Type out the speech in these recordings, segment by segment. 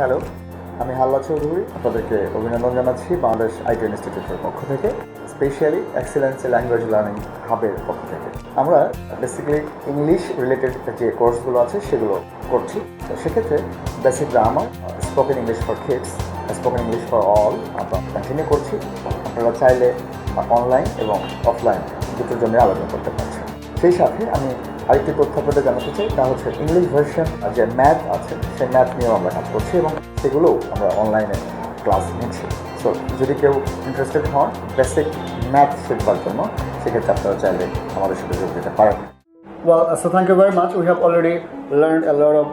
Hello, আমি হাল্লা চৌধুরী। আপনাদেরকে অভিনন্দন জানাচ্ছি বাংলাদেশ আইটি ইনস্টিটিউটের পক্ষ থেকে, স্পেশালি এক্সেলেন্স ল্যাঙ্গুয়েজ লার্নিং হাবের পক্ষ থেকে। আমরা বেসিক্যালি ইংলিশ রিলেটেড যে কোর্সগুলো আছে সেগুলো করছি। তো সেক্ষেত্রে basic grammar, spoken English for kids, spoken English for all আমরা কন্টিনিউ করছি। আপনারা চাইলে অনলাইন এবং অফলাইন দুটোর জন্য আলোচনা করতে পারছেন। সেই সাথে আমি আরেকটি তথ্য আপনাদের জানাতে চাই, তা হচ্ছে ইংলিশ ভার্সন যে ম্যাথ আছে সেই ম্যাথ নিয়েও আমরা কাজ করছি এবং সেগুলোও আমরা অনলাইনে ক্লাস নিচ্ছি। সো যদি কেউ ইন্টারেস্টেড হন বেসিক ম্যাথ শিখবার জন্য, সেক্ষেত্রে আপনারা চাইলে আমাদের সাথে যোগ দিতে পারেন। Well, so thank you very much. We have already learned a lot of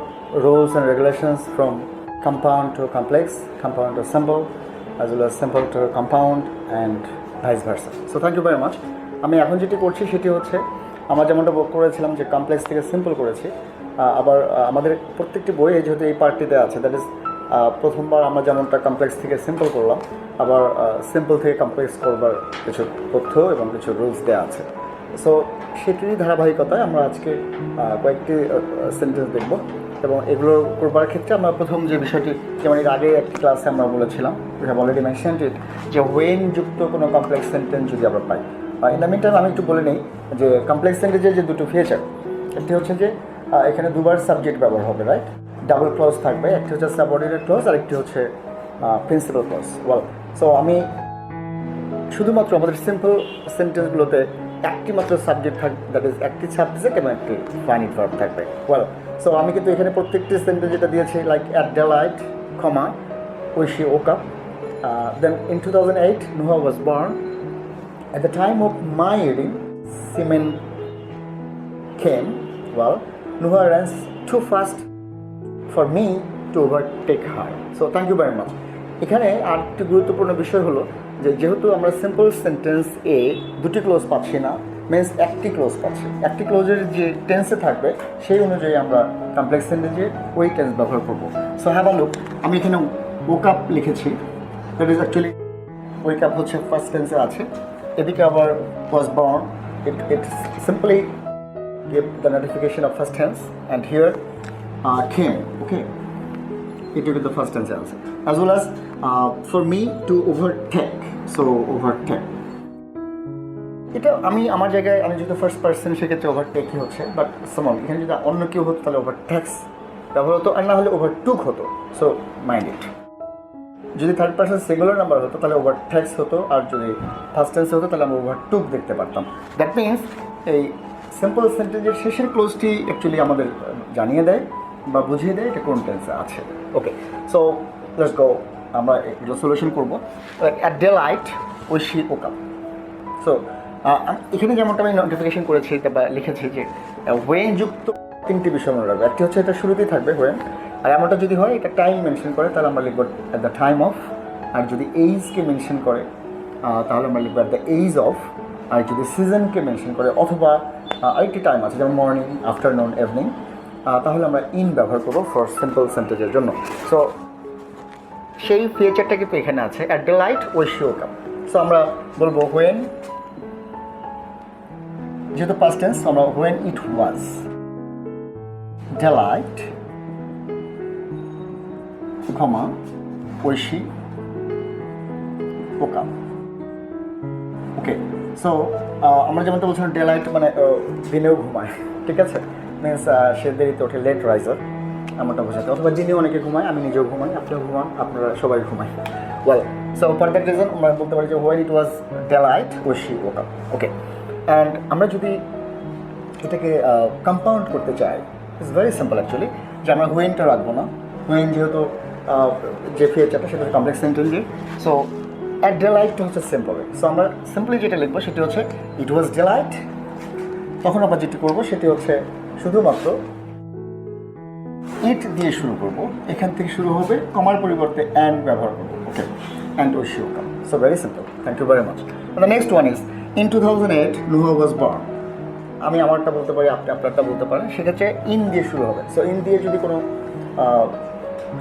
rules and regulations from compound to complex, compound to simple, as well as simple to compound and vice versa. So thank you very much. আমি এখন যেটি করছি সেটি হচ্ছে আমরা যেমনটা করেছিলাম যে কমপ্লেক্স থেকে সিম্পল করেছি, আবার আমাদের প্রত্যেকটি বইয়ে যেহেতু এই পার্টটিতে আছে, দ্যাট ইজ প্রথমবার আমরা যেমনটা কমপ্লেক্স থেকে সিম্পল করলাম, আবার সিম্পল থেকে কমপ্লেক্স করবার কিছু তথ্য এবং কিছু রুলস দেওয়া আছে। সো সেটিরই ধারাবাহিকতায় আমরা আজকে কয়েকটি সেন্টেন্স দেখব এবং এগুলো করবার ক্ষেত্রে আমরা প্রথম যে বিষয়টি, যেমন এর আগে একটি ক্লাসে আমরা বলেছিলাম, উই হ্যাভ অলরেডি মেনশনড ইট, যে ওয়েন যুক্ত কোনো কমপ্লেক্স সেন্টেন্স যদি আমরা পাই। ইন দ্য মিন টাইম আমি একটু বলে নিই যে কমপ্লেক্স সেন্টেন্সের যে দুটো ফিচার, একটি হচ্ছে যে এখানে দুবার সাবজেক্ট ব্যবহার হবে, রাইট? ডাবল ক্লজ থাকবে, একটি হচ্ছে সাবঅর্ডিনেট ক্লজ আর একটি হচ্ছে প্রিন্সিপাল ক্লজ। ওয়েল, সো আমি শুধুমাত্র আমাদের সিম্পল সেন্টেন্সগুলোতে একটি মাত্র সাবজেক্ট থাকবে, দ্যাট ইজ একটি সাবজেক্ট এবং একটি ফাইনিট ভার্ব থাকবে। ওয়েল, সো আমি কিন্তু এখানে প্রত্যেকটি সেন্টেন্স যেটা দিয়েছি, লাইক অ্যাট ডেলাইট, কমা, ওই she woke up, then in 2008 Nuha was born. At the time of my reading, Simen came. Well, Nuha runs too fast for me to overtake her. So thank you very much. এখানে আরেকটি গুরুত্বপূর্ণ বিষয় হলো যে যেহেতু আমরা simple sentence এ দুটি close পাচ্ছি না, মিনস একটি ক্লোজ পাচ্ছি, একটি ক্লোজের যে টেন্সে থাকবে সেই অনুযায়ী আমরা কমপ্লেক্স সেন্টেন্সে ওই টেন্স ব্যবহার করব। সো হ্যাভ আ লুক, আমি এখানে ওক আপ লিখেছি, that is actually wake up হচ্ছে ফার্স্ট টেন্সে আছে, এদিকে আবার was born, it simply gave the notification of first tense, and here came, okay, it will be the first tense answer, as well as for me to overtake, so overtake, এটা আমি আমার জায়গায় আমি যেহেতু ফার্স্ট পার্সন সেক্ষেত্রে ওভারটেকই হচ্ছে, but সমান এখানে যদি অন্য কেউ হতো তাহলে ওভারটেক্স ব্যবহার হতো, আর না হলে ওভারটুক হতো। সো মাইন্ড ইট, যদি থার্ড পার্সন সিঙ্গুলার নাম্বার হতো তাহলে ওভারটেক্স হতো, আর যদি ফার্স্ট টেন্স হতো তাহলে আমরা ওভারটুক দেখতে পারতাম। দ্যাট মিনস এই সিম্পল সেন্টেন্সের শেষের ক্লোজটি অ্যাকচুয়ালি আমাদের জানিয়ে দেয় বা বুঝিয়ে দেয় এটা কোন টেন্সে আছে। ওকে, সো লেটস গো, আমরা এগুলো সলিউশন করবো। অ্যাট ডেলাইট ওই শি ওক আপ। সো এখানে যেমনটা আমি নোটিফিকেশন করেছি বা লিখেছি যে ওয়েন যুক্ত তিনটি বিষয় মনে রাখবে। একটি হচ্ছে এটা শুরুতেই থাকবে ওয়েন, আর এমনটা যদি হয় এটা টাইম মেনশন করে তাহলে আমরা লিখব অ্যাট দ্য টাইম অফ, আর যদি এইজকে মেনশন করে তাহলে আমরা লিখবো অ্যাট দ্য এইজ অফ, আর যদি সিজনকে মেনশন করে অথবা আরেকটি টাইম আছে যেমন মর্নিং, আফটারনুন, ইভিনিং, তাহলে আমরা ইন ব্যবহার করবো ফর সিম্পল সেন্টেন্সের জন্য। সো সেই ফিচারটা কিন্তু এখানে আছে, অ্যাট দ্য লাইট ওই শি ওক আপ। সো আমরা বলবো হোয়েন, যেহেতু পাস্ট টেন্স আমরা when it was delight, comma, ওই she woke up. Okay, so আমরা যেমনটা বলছিলাম ডেলাইট মানে দিনেও ঘুমায়, ঠিক আছে, মিনস সে দেরিতে ওঠে, লেট রাইজার এমনটা বোঝাতে, অথবা দিনেও অনেকে ঘুমায়, আমি নিজেও ঘুমাই, আপনিও ঘুমান, আপনারা সবাই ঘুমাই। Well, so for that reason আমরা বলতে পারি যে হোয়েন ইট ওয়াজ ডেলাইট ওই she woke up. Okay, and আমরা যদি এটাকে কম্পাউন্ড করতে চাই, ইটস ভেরি সিম্পল অ্যাকচুয়ালি, যে আমরা হোয়েনটা রাখবো না, হোয়েন যেহেতু যে ফিচারটা সেটা হচ্ছে কমপ্লেক্স সেন্টেন্সের। সো অ্যাট ডেলাইটটা হচ্ছে সিম্পল, সো আমরা সিম্পলি যেটা লিখবো সেটি হচ্ছে ইট ওয়াজ ডেলাইট। তখন আমরা যেটি করবো সেটি হচ্ছে শুধুমাত্র ইট দিয়ে শুরু করবো, এখান থেকে শুরু হবে, কমার পরিবর্তে অ্যান্ড ব্যবহার করবো। ওকে, অ্যান্ড ওই she woke up. So very simple, thank you very much. The next one is in 2008 Nuha was born. আমি আমারটা বলতে পারি, আপনি আপনারটা বলতে পারেন, সেক্ষেত্রে ইন দিয়ে শুরু হবে। সো ইন দিয়ে যদি কোনো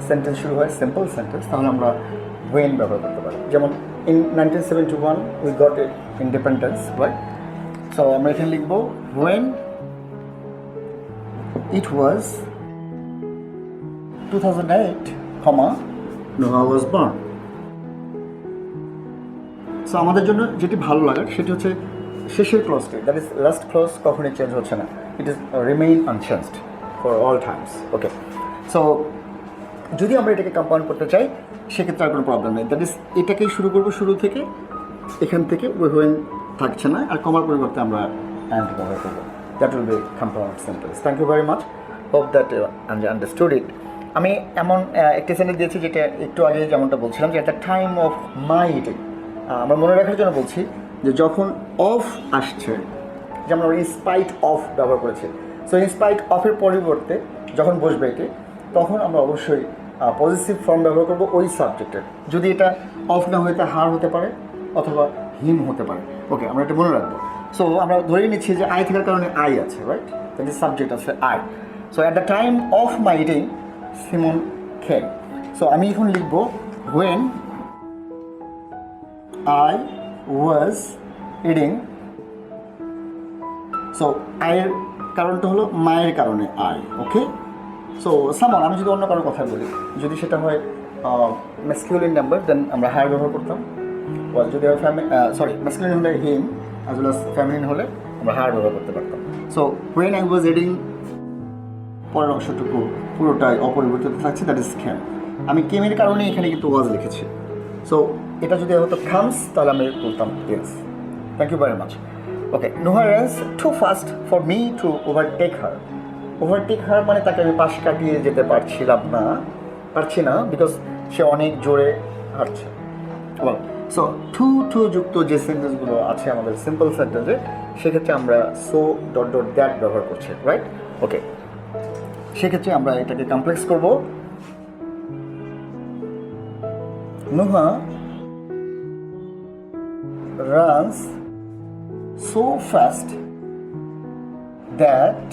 সেন্টেন্স শুরু হয়, সিম্পল সেন্টেন্স, তাহলে আমরা ওয়েন ব্যবহার করতে পারি। যেমন in 1971 we got a independence, right? So আমরা এখানে লিখবো when it was 2008 comma, Noah was born. সো আমাদের জন্য যেটি ভালো লাগার সেটি হচ্ছে শেষের ক্লজটি, দ্যাট ইজ লাস্ট ক্লজ কখনোই চেঞ্জ হচ্ছে না, it is remain unchanged for all times. Okay, so যদি আমরা এটাকে কম্পাউন্ড করতে চাই সেক্ষেত্রে আর কোনো প্রবলেম নেই, দ্যাট ইজ এটাকেই শুরু করবো শুরু থেকে, এখান থেকে ওয়েন থাকছে না, আর কমার পরিবর্তে আমরা অ্যান্ড ব্যবহার করবো, that will be compound sentence. Thank you very much, hope that understood it. আমি এমন একটি সেন্টেন্স দিয়েছি যেটা একটু আগে যেমনটা বলছিলাম যে at the time of my eating, আমরা মনে রাখার জন্য বলছি যে যখন অফ আসছে, যেমন আমরা ইনস্পাইট অফ ব্যবহার করেছি, সো ইনস্পাইট অফের পরিবর্তে যখন বসবে এটি, তখন আমরা অবশ্যই পজিটিভ ফর্ম ব্যবহার করবো ওই সাবজেক্টের। যদি এটা অফ না হইতে হার হতে পারে অথবা হিম হতে পারে। ওকে, আমরা এটা মনে রাখবো। সো আমরা ধরেই নিচ্ছি যে আই থাকার কারণে আই আছে, রাইট, দ্যাট ইজ সাবজেক্ট আছে I. So at the time of my eating সিমন খেম। সো আমি এখন লিখবো when I was eating. So আয়ের কারণটা হলো মায়ের কারণে আই। ওকে, সো সামন, আমি যদি অন্য কারোর কথা বলি, যদি সেটা হয় ম্যাসকিউলিন নাম্বার, দেন আমরা হায়ার ব্যবহার করতাম। যদি ম্যাসকিউলিন হলে হিম, অ্যাজ ওয়েল অ্যাজ ফ্যামিলিন হলে আমরা হায়ার ব্যবহার করতে পারতাম। So when I was eating, পরের অংশটুকু পুরোটাই অপরিবর্তিত থাকছে, দ্যাট ইজ ক্যাম। আমি কেমের কারণে এখানে কিন্তু ওয়াজ লিখেছি। সো এটা যদি হতো খামস, তাহলে আমি বলতাম yes. Thank you very much. Okay, Noha runs too fast for me to overtake her. Overtake her মানে তাকে আমি পাশ কাটিয়ে যেতে পারছি না, বিকজ সে অনেক জোরে হাঁটছে। সো টু যুক্ত যে সেন্টেন্সগুলো আছে আমাদের সিম্পল সেন্টেন্সে, সেক্ষেত্রে আমরা সো ডট ডট দ্যাট ব্যবহার করছি, রাইট? ওকে, সেক্ষেত্রে আমরা এটাকে কমপ্লেক্স করবো। Noha runs so fast that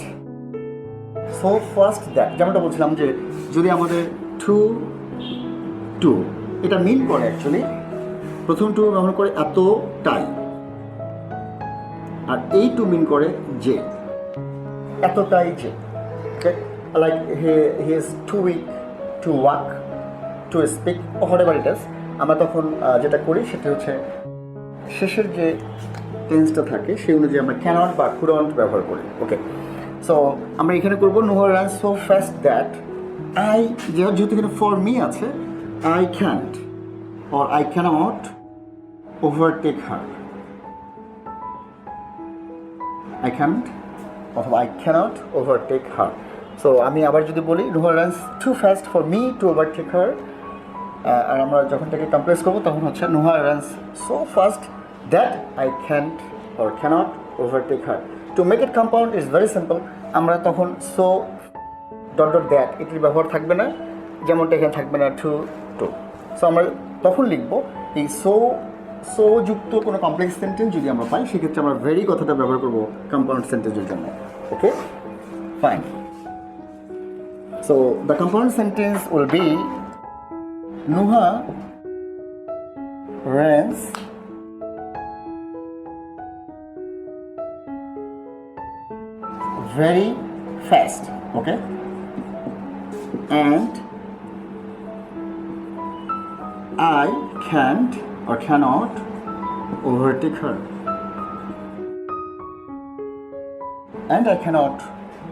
যেমনটা বলছিলাম যে যদি আমাদের টু এটা মিন করে, অ্যাকচুয়ালি প্রথম টু ব্যবহার করে এতটাই, আর এই টু মিন করে যে এতটাই যে, like he is too weak to walk, to speak, whatever it is. আমরা তখন যেটা করি সেটা হচ্ছে শেষের যে টেন্সটা থাকে সেই অনুযায়ী আমরা ক্যানট বা কুডন্ট ব্যবহার করি। ওকে, সো আমরা এখানে করবো Noha run so fast that I, যেহেতু এখানে ফর মি আছে, I can't or I cannot overtake her, I can't অথবা I cannot overtake her. So আমি আবার যদি বলি Noha runs too fast for me to overtake her, আর আমরা যখন তাকে কমপ্লেক্স করবো তখন হচ্ছে Noha runs so fast that I can't or cannot overtake her. To make it compound is very simple, আমরা তখন সো ডট ডট দ্যাট এটির ব্যবহার থাকবে না, যেমনটা এখানে থাকবে না টু। সো আমরা তখন লিখবো এই সো যুক্ত কোনো কমপ্লেক্স সেন্টেন্স যদি আমরা পাই, সেক্ষেত্রে আমরা ভেরি কথাটা ব্যবহার করবো কম্পাউন্ড সেন্টেন্সের জন্য। Okay, fine. So the compound sentence will be Noha runs very fast, okay, and I can't or cannot overtake her, and I cannot,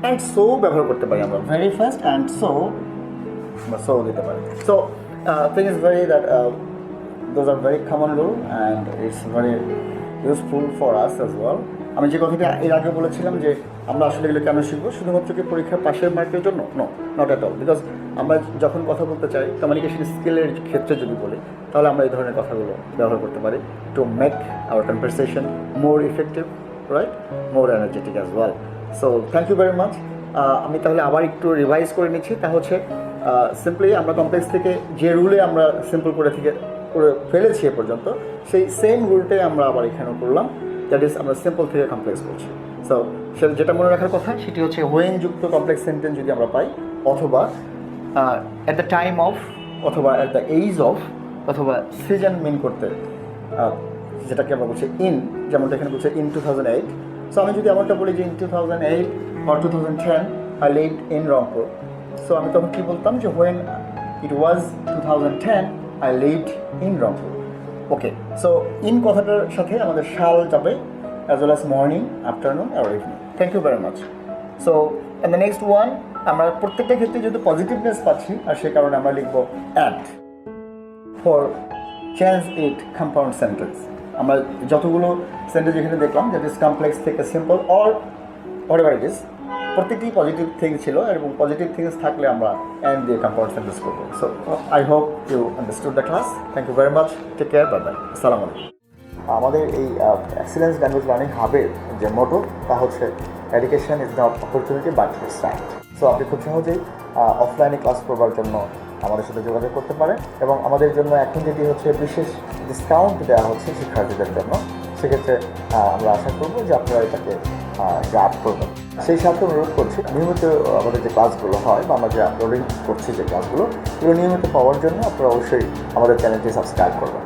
and so ব্যবহার করতে পারি আমরা very fast and so দিতে পারি। So thing is those are very common rule and it's very useful for us as well. আমি যে কথাটা এর আগে বলেছিলাম যে আমরা আসলে এগুলো কেন শিখবো, শুধুমাত্র কি পরীক্ষার পাশের মার্কের জন্য? No, not at all. Because আমরা যখন কথা বলতে চাই, কমিউনিকেশন স্কিলের ক্ষেত্রে যদি বলি, তাহলে আমরা এই ধরনের কথাগুলো ব্যবহার করতে পারি to make our conversation more effective, right, more energetic as well. So thank you very much. আমি তাহলে আবার একটু রিভাইজ করে নিচ্ছি। তা হচ্ছে সিম্পলি আমরা কমপ্লেক্স থেকে যে রুলে আমরা সিম্পল করে ফেলেছি এ পর্যন্ত, সেই সেম রুলটাই আমরা আবার এখানেও করলাম, দ্যাট ইজ আমরা সিম্পল থেকে কমপ্লেক্স করছি। সো সেটা যেটা মনে রাখার কথা সেটি হচ্ছে হোয়েন যুক্ত কমপ্লেক্স সেন্টেন্স যদি আমরা পাই, অথবা অ্যাট দ্য টাইম অফ, অথবা অ্যাট দ্য এজ অফ, অথবা সিজন মিন করতে, যেটাকে আমরা বলছি ইন, যেমনটা এখানে বলছে ইন 2008। সো আমি যদি এমনটা বলি যে in 2008 or 2010 I lived in Rangpur, so আমি তখন কী বলতাম যে when it was 2010 I lived in Rangpur. Okay so in কথাটার সাথে আমাদের সাল যাবে as well as morning afternoon আর evening. Thank you very much. So and the next one, আমরা প্রত্যেকটা ক্ষেত্রে যেহেতু পজিটিভনেস পাচ্ছি আর সে কারণে আমরা লিখবো add for change it compound sentence. আমরা যতগুলো সেন্টেন্স এখানে দেখলাম দ্যাট ইজ কমপ্লেক্স থেকে simple or whatever it is, প্রত্যেকটি পজিটিভ থিংস ছিল এবং পজিটিভ থিংস থাকলে আমরা অ্যান্ড দিয়ে কম্পাউন্ড সেন্টেন্স করবো। So I hope you understood the class. Thank you very much, take care, bye bye, আসসালামু আলাইকুম। আমাদের এই এক্সিলেন্স ল্যাঙ্গুয়েজ লার্নিং হাবের যে মোটো তা হচ্ছে education is not opportunity but right. So আপনি খুব সহজেই অফলাইনে ক্লাস করবার জন্য আমাদের সাথে যোগাযোগ করতে পারেন এবং আমাদের জন্য এখন যেটি হচ্ছে বিশেষ ডিসকাউন্ট দেওয়া হচ্ছে শিক্ষার্থীদের জন্য। সেক্ষেত্রে আমরা আশা করব যে আপনারা এটাকে গ্রাব করবেন। সেই সাথে অনুরোধ করছি নিয়মিত আমাদের যে ক্লাসগুলো হয় বা আমরা যে আপলোডিং করছি যে ক্লাসগুলো, এগুলো নিয়মিত পাওয়ার জন্য আপনারা অবশ্যই আমাদের চ্যানেলটি সাবস্ক্রাইব করবেন।